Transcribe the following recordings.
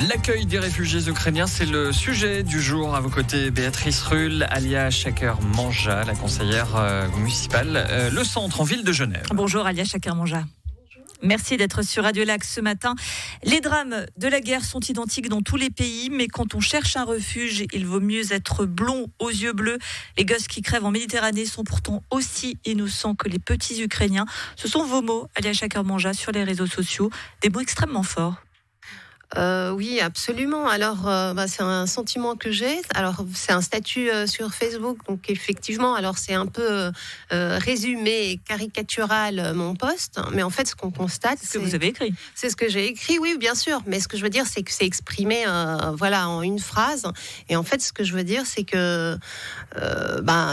L'accueil des réfugiés ukrainiens, c'est le sujet du jour. À vos côtés, Béatrice Rulle, Alia Chaker-Manja, la conseillère municipale, le centre en ville de Genève. Bonjour Alia Chaker-Manja. Merci d'être sur Radio Lac ce matin. Les drames de la guerre sont identiques dans tous les pays, mais quand on cherche un refuge, il vaut mieux être blond aux yeux bleus. Les gosses qui crèvent en Méditerranée sont pourtant aussi innocents que les petits Ukrainiens. Ce sont vos mots, Alia Chaker-Manja, sur les réseaux sociaux. Des mots extrêmement forts. Oui, absolument. Alors, c'est un sentiment que j'ai. Alors, c'est un statut sur Facebook, donc effectivement, alors c'est un peu résumé et caricatural mon post, mais en fait, ce qu'on constate, c'est ce que vous avez écrit. C'est ce que j'ai écrit, oui, bien sûr. Mais ce que je veux dire, c'est que c'est exprimé, en une phrase. Et en fait, ce que je veux dire, c'est que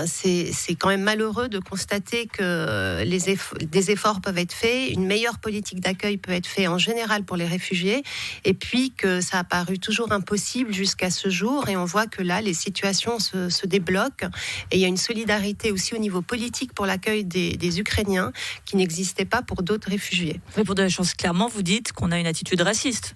c'est quand même malheureux de constater que des efforts peuvent être faits, une meilleure politique d'accueil peut être faite en général pour les réfugiés, et puis que ça a paru toujours impossible jusqu'à ce jour, et on voit que là, les situations se débloquent, et il y a une solidarité aussi au niveau politique pour l'accueil des Ukrainiens qui n'existait pas pour d'autres réfugiés. Mais pour de la chance, clairement, vous dites qu'on a une attitude raciste.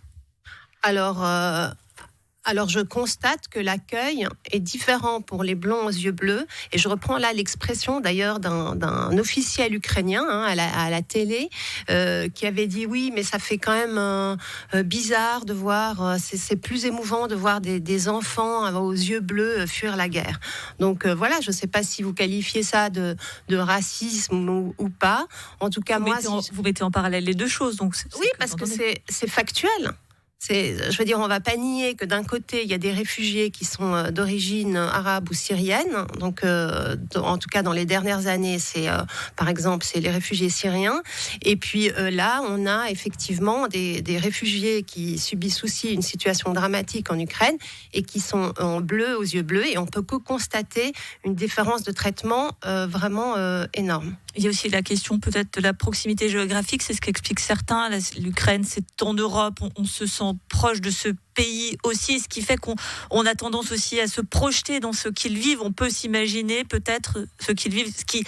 Alors, je constate que l'accueil est différent pour les blonds aux yeux bleus. Et je reprends là l'expression d'ailleurs d'un officiel ukrainien à la télé qui avait dit oui, mais ça fait quand même bizarre de voir, c'est plus émouvant de voir des enfants aux yeux bleus fuir la guerre. Donc voilà, je ne sais pas si vous qualifiez ça de racisme ou pas. En tout cas, vous mettez en parallèle les deux choses. Donc oui, parce que c'est factuel. Je veux dire, on ne va pas nier que d'un côté, il y a des réfugiés qui sont d'origine arabe ou syrienne. Donc, en tout cas, dans les dernières années, par exemple, c'est les réfugiés syriens. Et puis là, on a effectivement des réfugiés qui subissent aussi une situation dramatique en Ukraine et qui sont en bleu aux yeux bleus. Et on peut que constater une différence de traitement vraiment énorme. Il y a aussi la question peut-être de la proximité géographique, c'est ce qu'expliquent certains. L'Ukraine, c'est en Europe, on se sent proche de ce pays aussi, ce qui fait qu'on a tendance aussi à se projeter dans ce qu'ils vivent. On peut s'imaginer peut-être ce qu'ils vivent, ce qui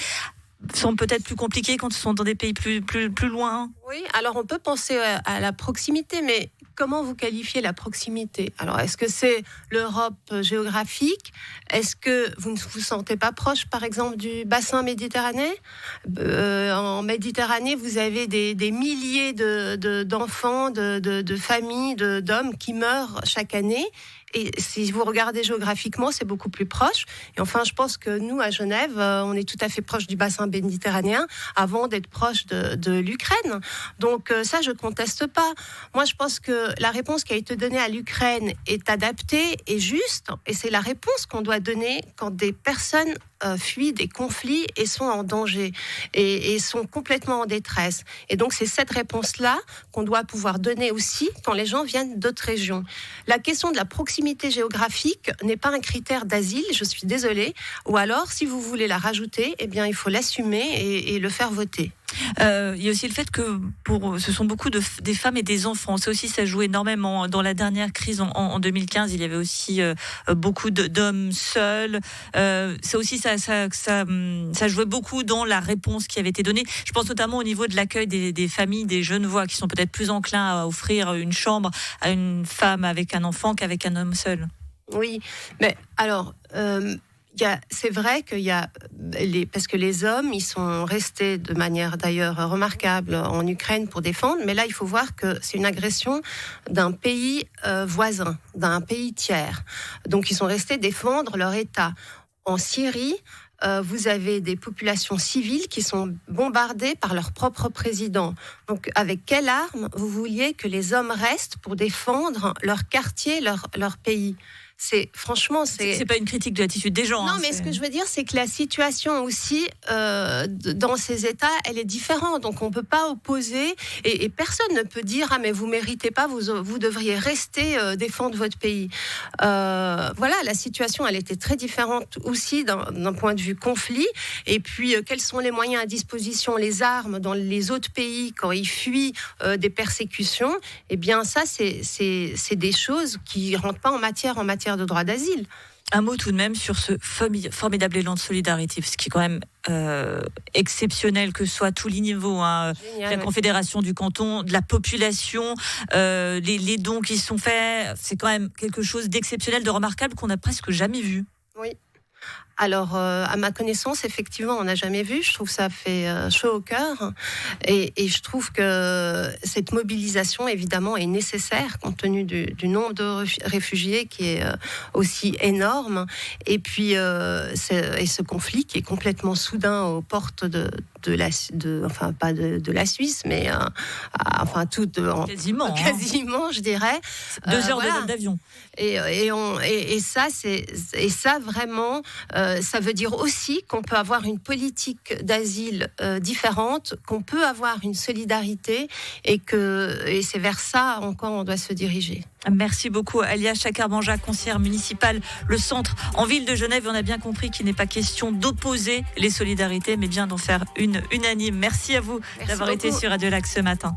sont peut-être plus compliqués quand ils sont dans des pays plus loin. Oui, alors on peut penser à la proximité, mais comment vous qualifiez la proximité ? Alors, est-ce que c'est l'Europe géographique ? Est-ce que vous ne vous sentez pas proche, par exemple, du bassin méditerranéen ? En Méditerranée, vous avez des milliers d'enfants, de familles, d'hommes qui meurent chaque année. Et si vous regardez géographiquement, c'est beaucoup plus proche. Et enfin, je pense que nous, à Genève, on est tout à fait proche du bassin méditerranéen avant d'être proche de l'Ukraine. Donc ça, je conteste pas. Moi, je pense que la réponse qui a été donnée à l'Ukraine est adaptée et juste. Et c'est la réponse qu'on doit donner quand des personnes fuient des conflits et sont en danger et sont complètement en détresse. Et donc, c'est cette réponse-là qu'on doit pouvoir donner aussi quand les gens viennent d'autres régions. La question de la proximité géographique n'est pas un critère d'asile, je suis désolée. Ou alors, si vous voulez la rajouter, eh bien, il faut l'assumer et le faire voter. Il y a aussi le fait que ce sont beaucoup des femmes et des enfants. Ça aussi, ça joue énormément. Dans la dernière crise en 2015, il y avait aussi beaucoup d'hommes seuls. Ça aussi, ça jouait beaucoup dans la réponse qui avait été donnée. Je pense notamment au niveau de l'accueil des familles, des Genevois, qui sont peut-être plus enclins à offrir une chambre à une femme avec un enfant qu'avec un homme seul. Oui, mais alors... c'est vrai qu'il y a parce que les hommes, ils sont restés de manière d'ailleurs remarquable en Ukraine pour défendre, mais là il faut voir que c'est une agression d'un pays voisin, d'un pays tiers. Donc ils sont restés défendre leur État. En Syrie, vous avez des populations civiles qui sont bombardées par leur propre président. Donc, avec quelle arme vous vouliez que les hommes restent pour défendre leur quartier, leur pays ? Franchement, c'est pas une critique de l'attitude des gens. Non, mais ce que je veux dire, c'est que la situation aussi dans ces États, elle est différente. Donc, on peut pas opposer et personne ne peut dire mais vous méritez pas, vous devriez rester défendre votre pays. Voilà, la situation, elle était très différente aussi d'un point de vue conflit. Et puis, quels sont les moyens à disposition, les armes dans les autres pays quand ils fuient des persécutions ? Eh bien, ça, c'est des choses qui rentrent pas en matière de droit d'asile. Un mot tout de même sur ce formidable élan de solidarité, ce qui est quand même exceptionnel, que ce soit à tous les niveaux, hein, Génial, la ouais. Confédération du canton, de la population, les dons qui sont faits, c'est quand même quelque chose d'exceptionnel, de remarquable qu'on n'a presque jamais vu. Oui. Alors, à ma connaissance, effectivement, on n'a jamais vu. Je trouve que ça fait chaud au cœur. Et je trouve que cette mobilisation, évidemment, est nécessaire compte tenu du nombre de réfugiés qui est aussi énorme. Et puis, ce conflit qui est complètement soudain aux portes enfin, pas de la Suisse, mais enfin, Quasiment. quasiment, je dirais. 2 heures Voilà. de vol d'avion. Et ça vraiment, ça veut dire aussi qu'on peut avoir une politique d'asile différente, qu'on peut avoir une solidarité et c'est vers ça encore on doit se diriger. Merci beaucoup Alia Chaker-Manja, conseillère municipale, le centre en ville de Genève. On a bien compris qu'il n'est pas question d'opposer les solidarités, mais bien d'en faire une unanime. Merci à vous d'avoir été sur Radio Lac ce matin.